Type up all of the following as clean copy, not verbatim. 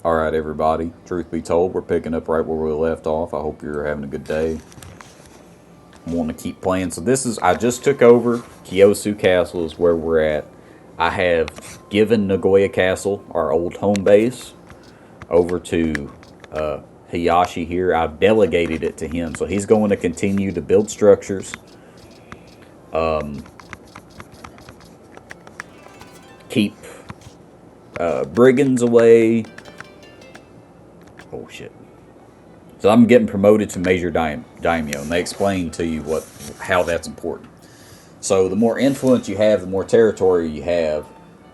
All right, everybody. Truth be told, we're picking up right where we left off. I hope you're having a good day. I want to keep playing. So I just took over Kyosu Castle is where we're at. I have given Nagoya Castle, our old home base, over to Hiyashi here. I've delegated it to him, so he's going to continue to build structures, keep brigands away. Oh shit! So I'm getting promoted to Major Daimyo, and they explain to you how that's important. So the more influence you have, the more territory you have,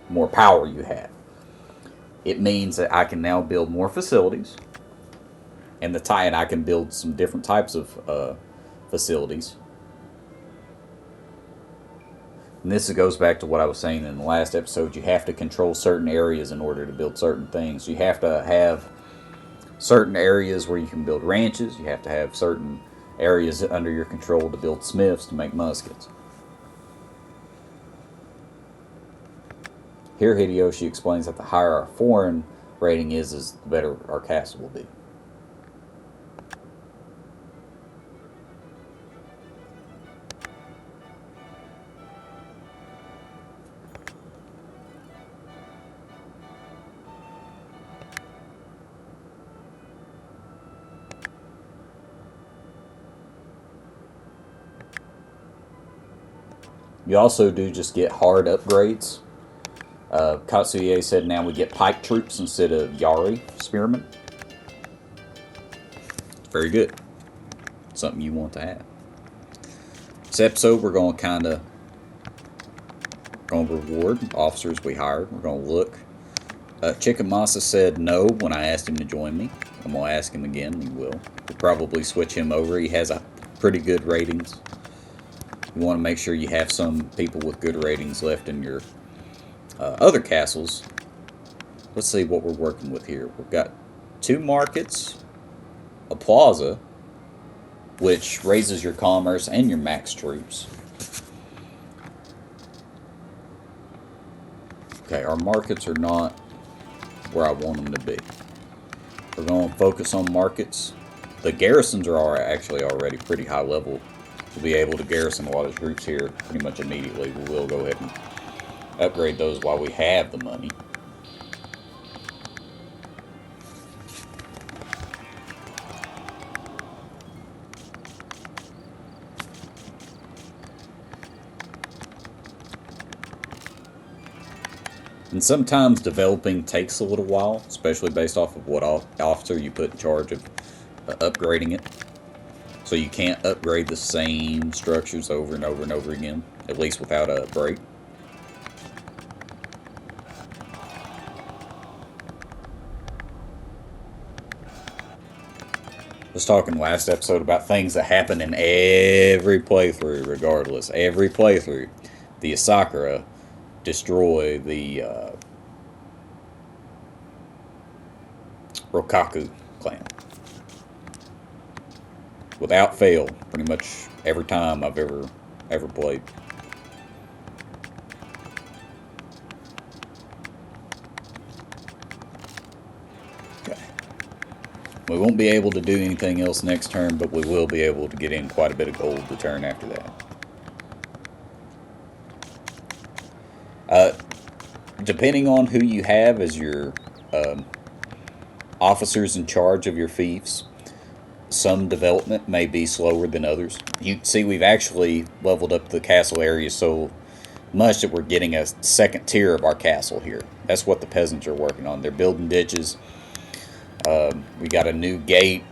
the more power you have. It means that I can now build more facilities, and I can build some different types of facilities. And this goes back to what I was saying in the last episode. You have to control certain areas in order to build certain things. You have to have certain areas where you can build ranches. You have to have certain areas under your control to build smiths to make muskets. Here, Hideyoshi explains that the higher our foreign rating is the better our castle will be. You also do just get hard upgrades. Katsuye said now we get pike troops instead of Yari spearmen. Very good. Something you want to have. This episode, we're going to reward officers we hired. We're going to look. Chikamasa said no when I asked him to join me. I'm going to ask him again. He will. We'll probably switch him over. He has a pretty good ratings. You want to make sure you have some people with good ratings left in your other castles. Let's see what we're working with here. We've got 2 markets, a plaza, which raises your commerce and your max troops. Okay, our markets are not where I want them to be. We're going to focus on markets. The garrisons are actually already pretty high level. We'll be able to garrison a lot of troops here pretty much immediately. We will go ahead and upgrade those while we have the money. And sometimes developing takes a little while, especially based off of what officer you put in charge of upgrading it. So you can't upgrade the same structures over and over and over again, at least without a break. I was talking last episode about things that happen in every playthrough, regardless. Every playthrough. The Asakura destroy the Rokaku clan. Without fail, pretty much every time I've ever played. Okay. We won't be able to do anything else next turn, but we will be able to get in quite a bit of gold the turn after that. Depending on who you have as your officers in charge of your fiefs, some development may be slower than others. You see, we've actually leveled up the castle area so much that we're getting a second tier of our castle here. That's what the peasants are working on. They're building ditches. We got a new gate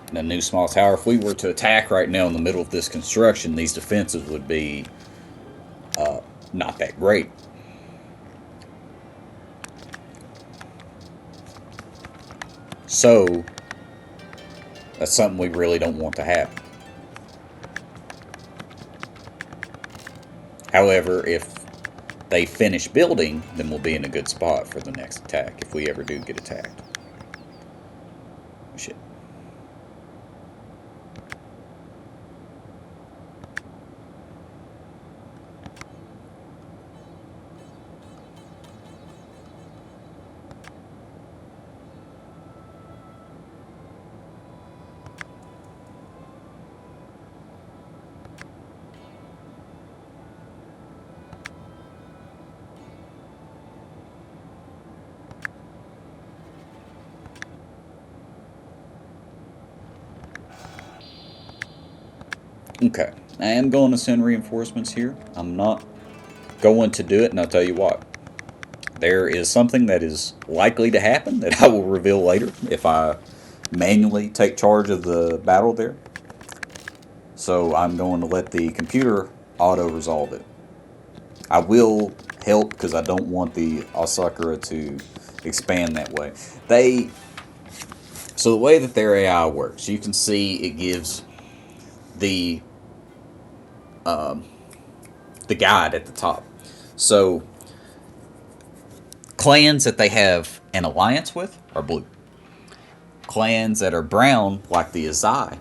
and a new small tower. If we were to attack right now in the middle of this construction, these defenses would be not that great. So that's something we really don't want to happen. However, if they finish building, then we'll be in a good spot for the next attack, if we ever do get attacked. Shit. Okay, I am going to send reinforcements here. I'm not going to do it, and I'll tell you what. There is something that is likely to happen that I will reveal later if I manually take charge of the battle there. So I'm going to let the computer auto-resolve it. I will help because I don't want the Asakura to expand that way. So the way that their AI works, you can see it gives the the guide at the top. So clans that they have an alliance with are blue. Clans that are brown, like the Azai,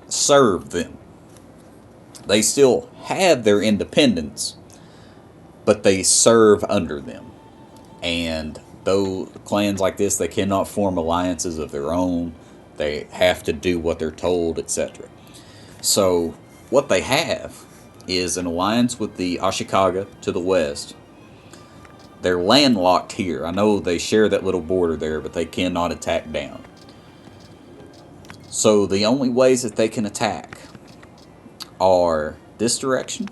serve them. They still have their independence, but they serve under them. And though clans like this, they cannot form alliances of their own. They have to do what they're told, etc. So what they have is an alliance with the Ashikaga to the west. They're landlocked here. I know they share that little border there, but they cannot attack down. So the only ways that they can attack are this direction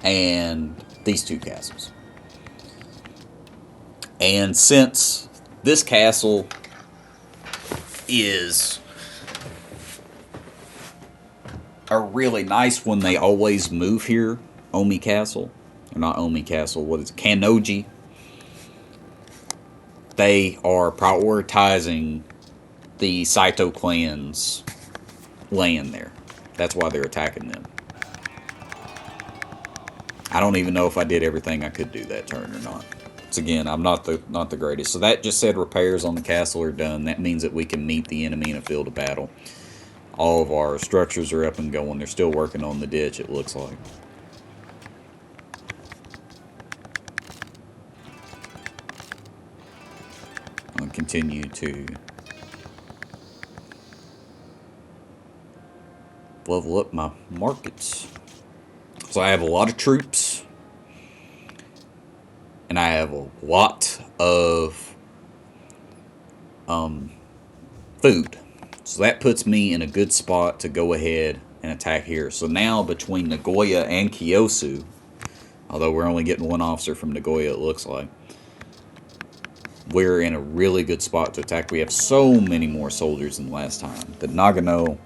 and these two castles. And since this castle is a really nice one, they always move here, Omi Castle, or not Omi Castle, what is it, Kannoji, they are prioritizing the Saito clan's land there. That's why they're attacking them. I don't even know if I did everything I could do that turn or not. So again, I'm not the greatest. So that just said repairs on the castle are done. That means that we can meet the enemy in a field of battle. All of our structures are up and going. They're still working on the ditch, it looks like. I'll continue to level up my markets. So I have a lot of troops. And I have a lot of food. So that puts me in a good spot to go ahead and attack here. So now between Nagoya and Kiyosu, although we're only getting one officer from Nagoya, it looks like, we're in a really good spot to attack. We have so many more soldiers than last time. The Nagano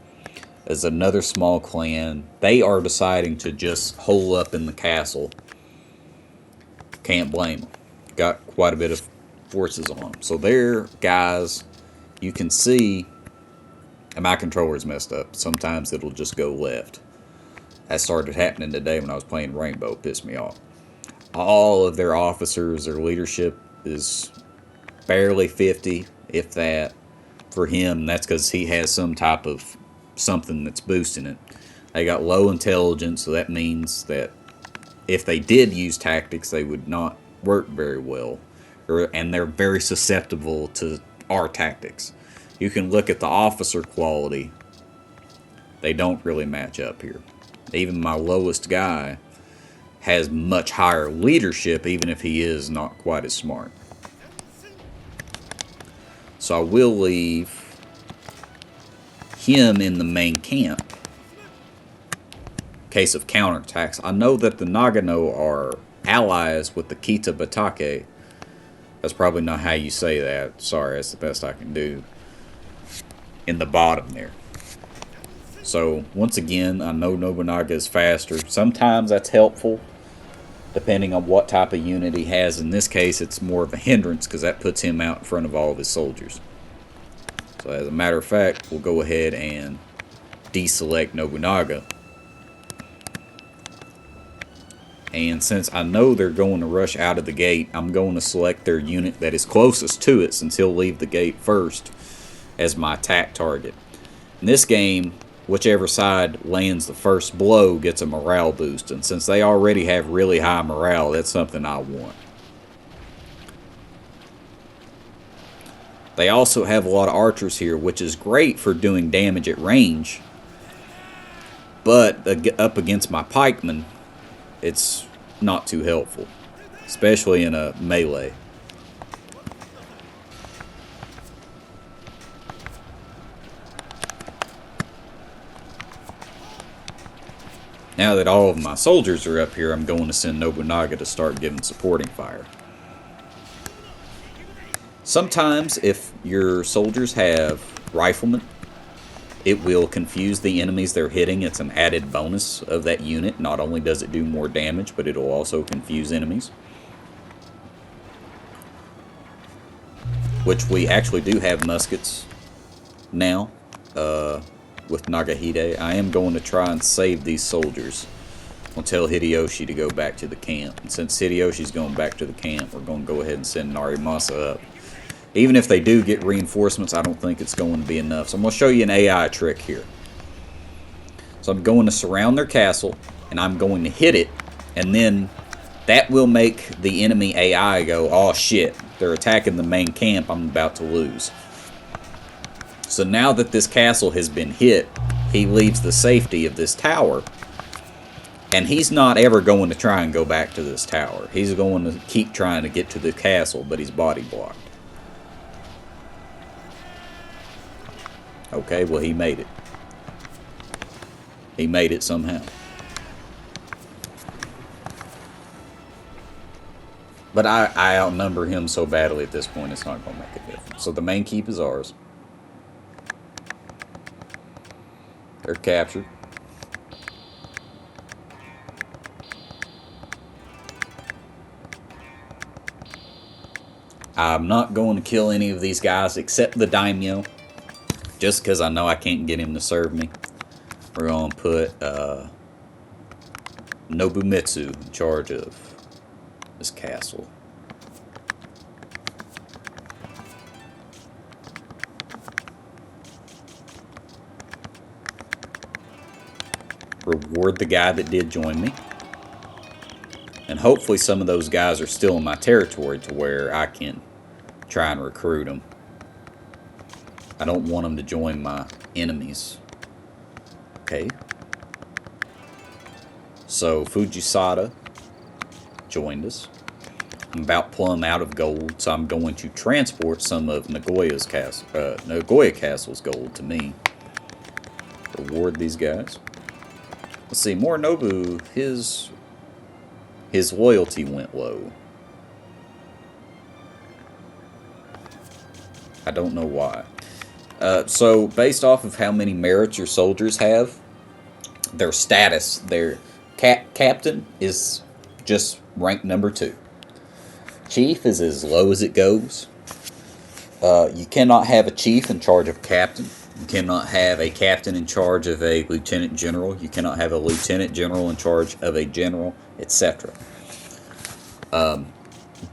is another small clan. They are deciding to just hole up in the castle. Can't blame them. Got quite a bit of forces on them. So there, guys, you can see, and my controller's messed up. Sometimes it'll just go left. That started happening today when I was playing Rainbow. It pissed me off. All of their officers, their leadership is barely 50, if that. For him, that's because he has some type of something that's boosting it. They got low intelligence, so that means that if they did use tactics, they would not work very well. And they're very susceptible to our tactics. You can look at the officer quality. They don't really match up here. Even my lowest guy has much higher leadership, even if he is not quite as smart. So I will leave him in the main camp in case of counterattacks. I know that the Nagano are allies with the Kita Batake. That's probably not how you say that. Sorry, that's the best I can do. In the bottom there. So, once again, I know Nobunaga is faster. Sometimes that's helpful, depending on what type of unit he has. In this case, it's more of a hindrance, because that puts him out in front of all of his soldiers. So, as a matter of fact, we'll go ahead and deselect Nobunaga. And since I know they're going to rush out of the gate, I'm going to select their unit that is closest to it, since he'll leave the gate first, as my attack target. In this game, whichever side lands the first blow gets a morale boost. And since they already have really high morale, that's something I want. They also have a lot of archers here, which is great for doing damage at range. But up against my pikemen, it's not too helpful, especially in a melee. Now that all of my soldiers are up here, I'm going to send Nobunaga to start giving supporting fire. Sometimes, if your soldiers have riflemen, it will confuse the enemies they're hitting. It's an added bonus of that unit. Not only does it do more damage, but it'll also confuse enemies. Which we actually do have muskets now with Nagahide. I am going to try and save these soldiers. I'll tell Hideyoshi to go back to the camp. And since Hideyoshi's going back to the camp, we're going to go ahead and send Narimasa up. Even if they do get reinforcements, I don't think it's going to be enough. So I'm going to show you an AI trick here. So I'm going to surround their castle, and I'm going to hit it, and then that will make the enemy AI go, oh shit, they're attacking the main camp, I'm about to lose. So now that this castle has been hit, he leaves the safety of this tower, and he's not ever going to try and go back to this tower. He's going to keep trying to get to the castle, but he's body blocked. Okay, well, he made it. He made it somehow. But I outnumber him so badly at this point, it's not going to make a difference. So the main keep is ours. They're captured. I'm not going to kill any of these guys except the daimyo, just because I know I can't get him to serve me. We're going to put Nobumitsu in charge of this castle. Reward the guy that did join me. And hopefully some of those guys are still in my territory to where I can try and recruit them. I don't want them to join my enemies. Okay. So Fujisada joined us. I'm about plumb out of gold, so I'm going to transport some of Nagoya Castle's gold to me. Reward these guys. Let's see, Morinobu, his loyalty went low. I don't know why. So based off of how many merits your soldiers have, their status, their captain is just rank number 2. Chief is as low as it goes. You cannot have a chief in charge of a captain. You cannot have a captain in charge of a lieutenant general. You cannot have a lieutenant general in charge of a general, etc.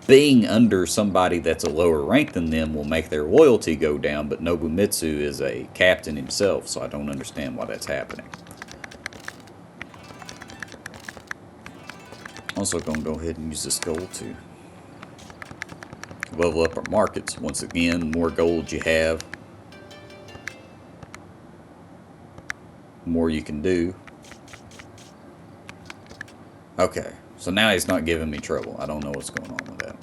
Being under somebody that's a lower rank than them will make their loyalty go down, but Nobumitsu is a captain himself, so I don't understand why that's happening. Also going to go ahead and use this gold to level up our markets. Once again, the more gold you have, the more you can do. Okay, so now he's not giving me trouble. I don't know what's going on with that.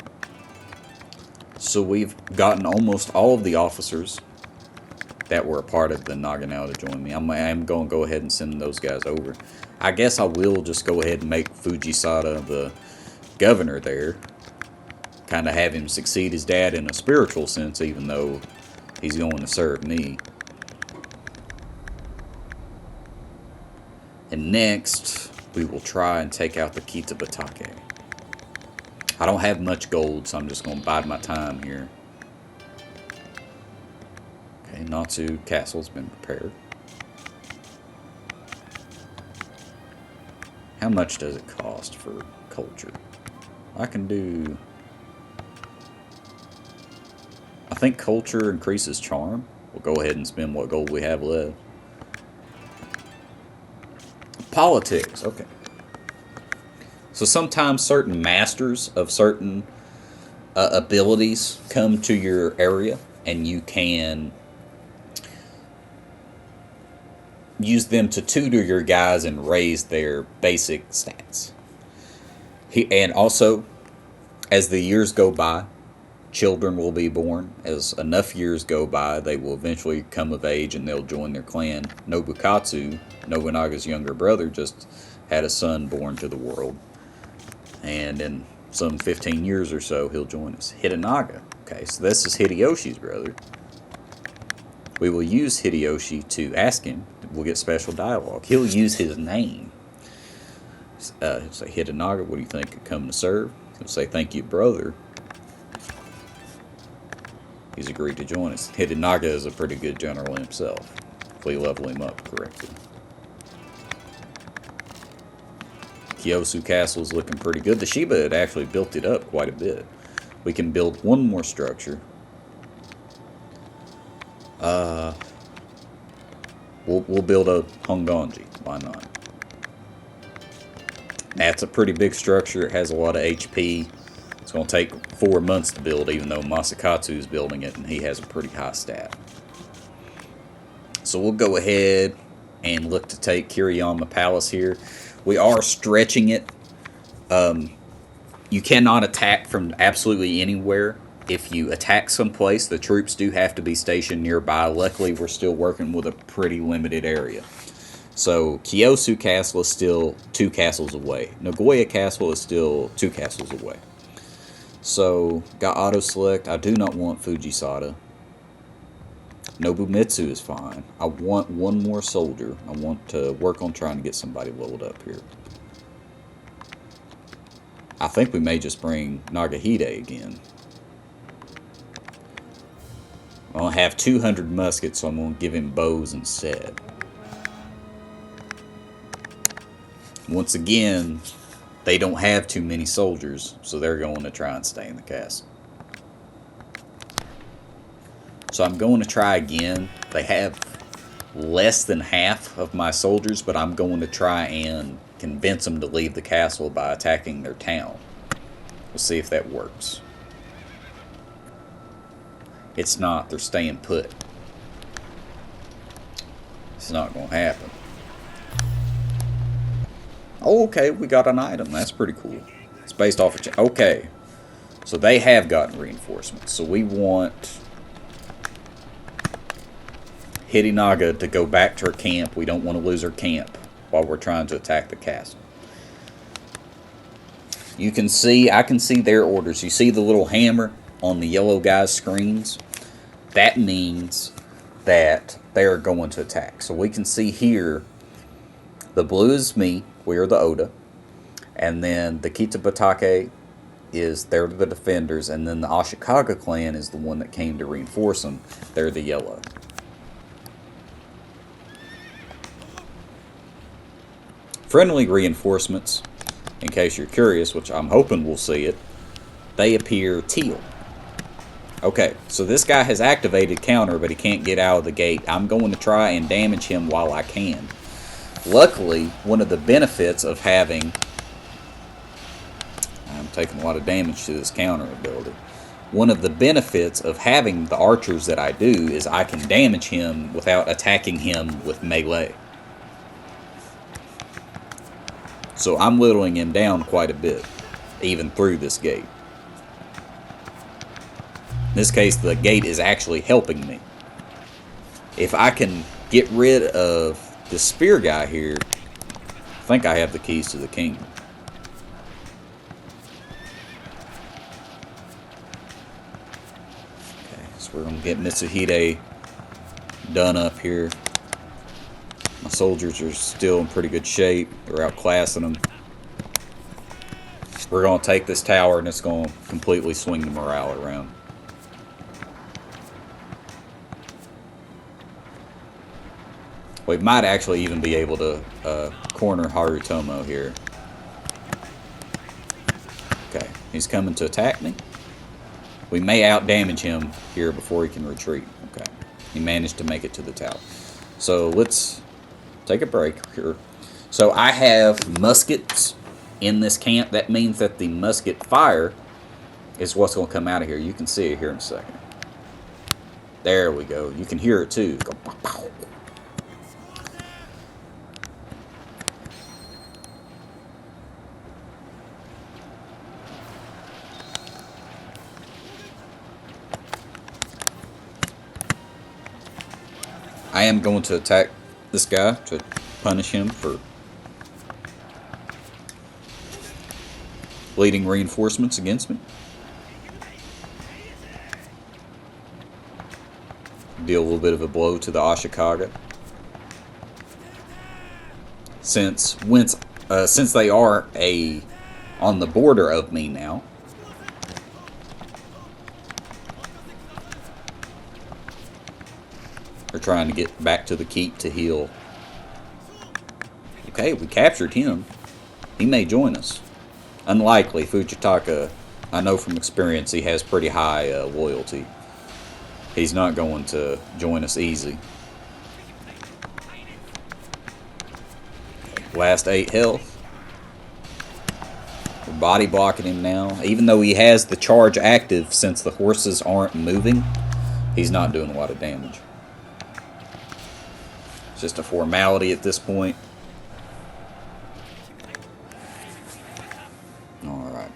So we've gotten almost all of the officers that were a part of the Nagano to join me. I am going to go ahead and send those guys over. I guess I will just go ahead and make Fujisada the governor there. Kind of have him succeed his dad in a spiritual sense, even though he's going to serve me. And next, we will try and take out the Kitabatake. I don't have much gold, so I'm just going to bide my time here. Okay, Natsu Castle's been prepared. How much does it cost for culture? I can do... I think culture increases charm. We'll go ahead and spend what gold we have left. Politics, okay. So sometimes certain masters of certain abilities come to your area, and you can use them to tutor your guys and raise their basic stats. And also, as the years go by, children will be born. As enough years go by, they will eventually come of age and they'll join their clan. Nobukatsu, Nobunaga's younger brother, just had a son born to the world. And in some 15 years or so, he'll join us. Hidanaga. Okay, so this is Hideyoshi's brother. We will use Hideyoshi to ask him. We'll get special dialogue. He'll use his name. He'll say, Hidanaga, what do you think of coming to serve? He'll say, thank you, brother. He's agreed to join us. Hidanaga is a pretty good general himself, if we level him up correctly. Kyosu Castle is looking pretty good. The Shiba had actually built it up quite a bit. We can build one more structure. We'll build a Hongonji. Why not? That's a pretty big structure. It has a lot of HP. It's going to take 4 months to build, even though Masakatsu is building it, and he has a pretty high stat. So we'll go ahead and look to take Kiriyama Palace here. We are stretching it. You cannot attack from absolutely anywhere. If you attack someplace, the troops do have to be stationed nearby. Luckily, we're still working with a pretty limited area. So, Kyosu Castle is still 2 castles away. Nagoya Castle is still 2 castles away. So, got auto select. I do not want Fujisada. Nobumitsu is fine. I want one more soldier. I want to work on trying to get somebody leveled up here. I think we may just bring Nagahide again. I only have 200 muskets, so I'm going to give him bows instead. Once again, they don't have too many soldiers, so they're going to try and stay in the castle. So I'm going to try again. They have less than half of my soldiers, but I'm going to try and convince them to leave the castle by attacking their town. We'll see if that works. It's not. They're staying put. It's not going to happen. Oh, okay, we got an item. That's pretty cool. It's based off of... Okay. So they have gotten reinforcements. So we want Hidanaga to go back to her camp. We don't want to lose her camp while we're trying to attack the castle. You can see, I can see their orders. You see the little hammer on the yellow guy's screens? That means that they are going to attack. So we can see here, the blue is me, we are the Oda. And then the Kitabatake is, they're the defenders. And then the Ashikaga clan is the one that came to reinforce them. They're the yellow. Friendly reinforcements, in case you're curious, which I'm hoping we'll see it, they appear teal. Okay, so this guy has activated counter, but he can't get out of the gate. I'm going to try and damage him while I can. Luckily, one of the benefits of having... I'm taking a lot of damage to this counter ability. One of the benefits of having the archers that I do is I can damage him without attacking him with melee. So I'm whittling him down quite a bit, even through this gate. In this case, the gate is actually helping me. If I can get rid of the spear guy here, I think I have the keys to the kingdom. Okay, so we're going to get Mitsuhide done up here. My soldiers are still in pretty good shape. They're outclassing them. We're going to take this tower and it's going to completely swing the morale around. We might actually even be able to corner Harutomo here. Okay, he's coming to attack me. We may outdamage him here before he can retreat. Okay, he managed to make it to the tower. So let's take a break here. So I have muskets in this camp. That means that the musket fire is what's going to come out of here. You can see it here in a second. There we go. You can hear it too. Go pow, pow. I am going to attack this guy to punish him for completing reinforcements against me. Deal a little bit of a blow to the Ashikaga. Since they are on the border of me now, they're trying to get back to the keep to heal. Okay, we captured him. He may join us. Unlikely. Fujitaka, I know from experience, he has pretty high loyalty. He's not going to join us easy. Last 8 health. We're body blocking him now. Even though he has the charge active, since the horses aren't moving, he's not doing a lot of damage. It's just a formality at this point. Alright.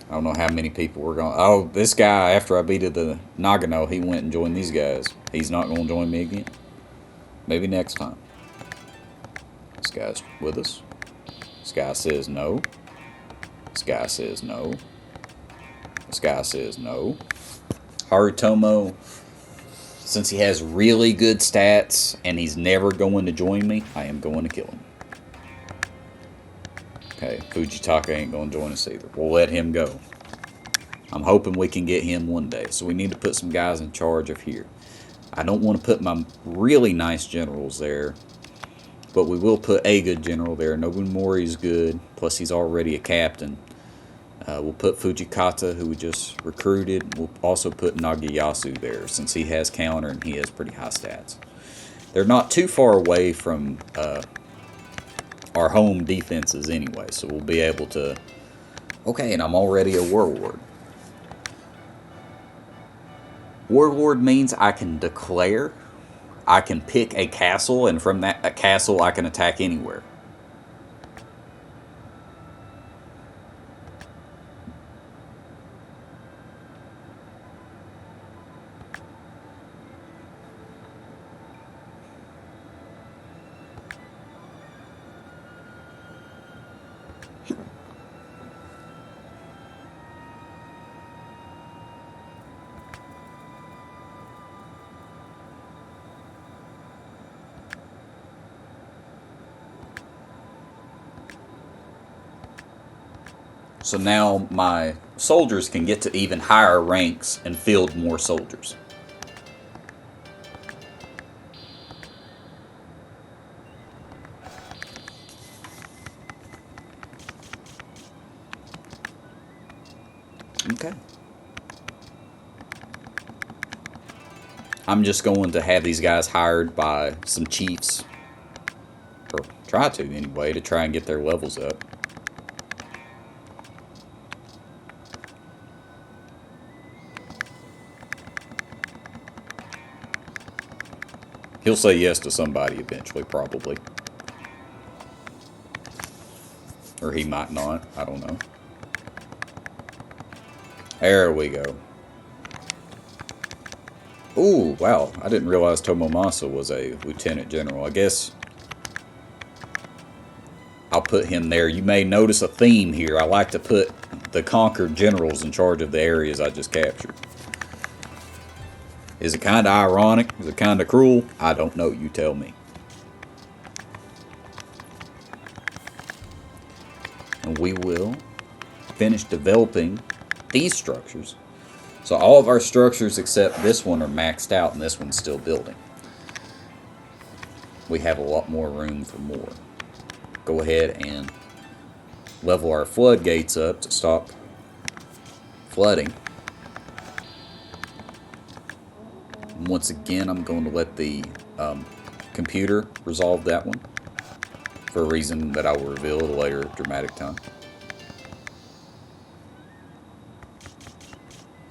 I don't know how many people we're going. Oh, this guy, after I beat the Nagano, he went and joined these guys. He's not going to join me again. Maybe next time. This guy's with us. This guy says no. This guy says no. This guy says no. Harutomo, since he has really good stats and he's never going to join me, I am going to kill him. Okay, Fujitaka ain't going to join us either. We'll let him go. I'm hoping we can get him one day. So we need to put some guys in charge of here. I don't want to put my really nice generals there, but we will put a good general there. Nobunaga is good, plus he's already a captain. We'll put Fujikata, who we just recruited. We'll also put Nagayasu there, since he has counter and he has pretty high stats. They're not too far away from our home defenses anyway, so we'll be able to... Okay, and I'm already a warlord. Warlord means I can declare, I can pick a castle, and from that castle I can attack anywhere. So now my soldiers can get to even higher ranks and field more soldiers. Okay. I'm just going to have these guys hired by some chiefs, or try to anyway, to try and get their levels up. He'll say yes to somebody eventually, probably. Or he might not. I don't know. There we go. Ooh, wow. I didn't realize Tomomasa was a lieutenant general. I guess I'll put him there. You may notice a theme here. I like to put the conquered generals in charge of the areas I just captured. Is it kind of ironic? Is it kind of cruel? I don't know. You tell me. And we will finish developing these structures. So all of our structures except this one are maxed out, and this one's still building. We have a lot more room for more. Go ahead and level our floodgates up to stop flooding. Once again, I'm going to let the computer resolve that one for a reason that I will reveal at a later dramatic time.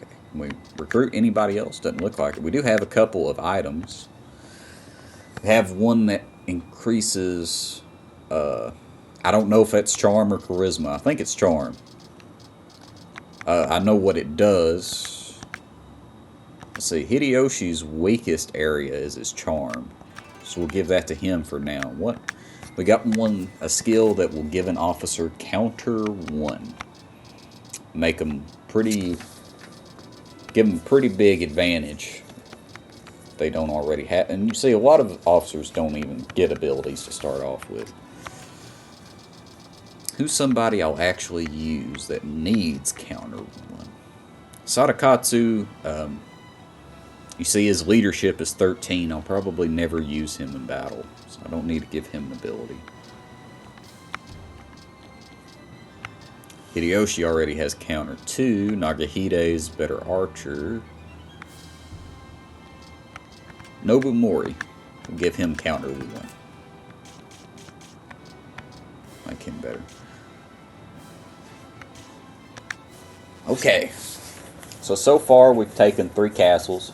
Okay. Can we recruit anybody else? Doesn't look like it. We do have a couple of items. We have one that increases... I don't know if that's charm or charisma. I think it's charm. I know what it does. Let's see, Hideyoshi's weakest area is his charm. So we'll give that to him for now. What We got a skill that will give an officer counter 1. Make them give them pretty big advantage if they don't already have. And you see, a lot of officers don't even get abilities to start off with. Who's somebody I'll actually use that needs counter 1? Sadakatsu, you see his leadership is 13. I'll probably never use him in battle, so I don't need to give him an ability. Hideyoshi already has counter 2. Nagahide's better archer. Nobumori will give him counter 1. Like him better. Okay. So far we've taken 3 castles.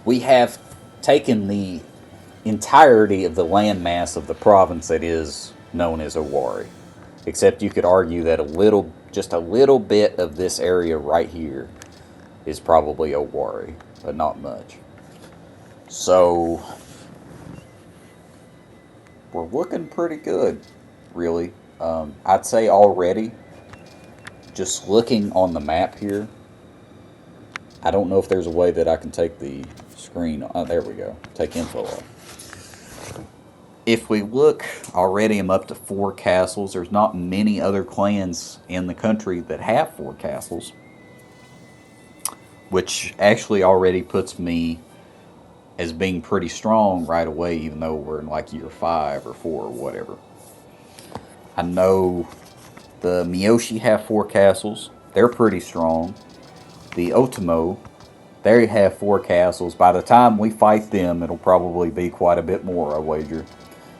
We have taken the entirety of the landmass of the province that is known as Owari. Except you could argue that just a little bit of this area right here is probably Owari, but not much. So we're looking pretty good, really. I'd say already, just looking on the map here, I don't know if there's a way that I can take the screen. Oh, there we go. Take info off. If we look, already I'm up to 4 castles. There's not many other clans in the country that have 4 castles, which actually already puts me as being pretty strong right away, even though we're in like year 5 or 4 or whatever. I know the Miyoshi have 4 castles. They're pretty strong. The Otomo, they have 4 castles. By the time we fight them, it'll probably be quite a bit more, I wager.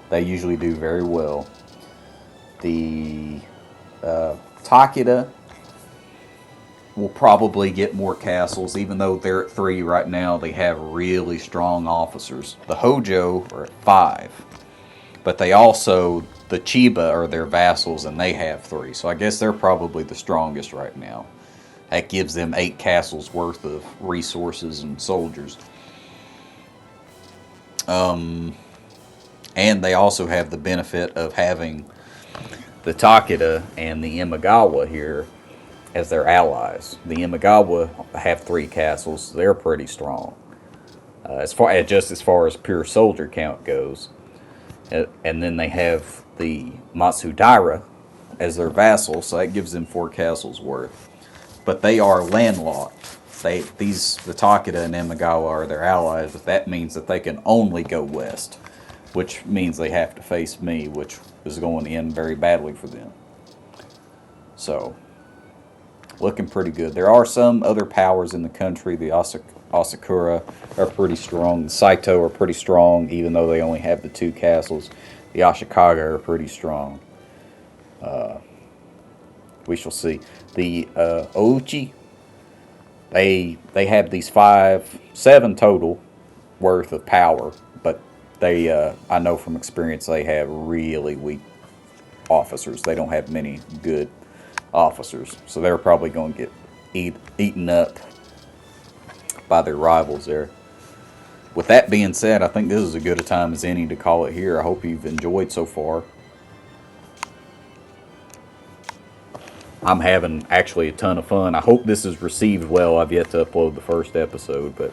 They usually do very well. The Takeda will probably get more castles, even though they're at 3 right now. They have really strong officers. The Hojo are at 5, but they also, the Chiba are their vassals, and they have 3. So I guess they're probably the strongest right now. That gives them 8 castles worth of resources and soldiers. And they also have the benefit of having the Takeda and the Imagawa here as their allies. The Imagawa have 3 castles. They're pretty strong. As far as pure soldier count goes. And then they have the Matsudaira as their vassal, so that gives them 4 castles worth. But they are landlocked. The Takeda and Imagawa are their allies, but that means that they can only go west, which means they have to face me, which is going to end very badly for them. So, looking pretty good. There are some other powers in the country. The Asakura are pretty strong. The Saito are pretty strong, even though they only have the 2 castles. The Ashikaga are pretty strong. We shall see. The Ouchi, they have these 7 total worth of power, but they, I know from experience, they have really weak officers. They don't have many good officers, so they're probably going to get eaten up by their rivals there. With that being said, I think this is as good a time as any to call it here. I hope you've enjoyed so far. I'm having actually a ton of fun. I hope this is received well. I've yet to upload the first episode, but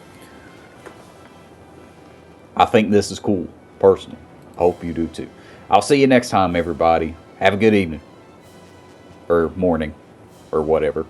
I think this is cool, personally. I hope you do too. I'll see you next time, everybody. Have a good evening, or morning, or whatever.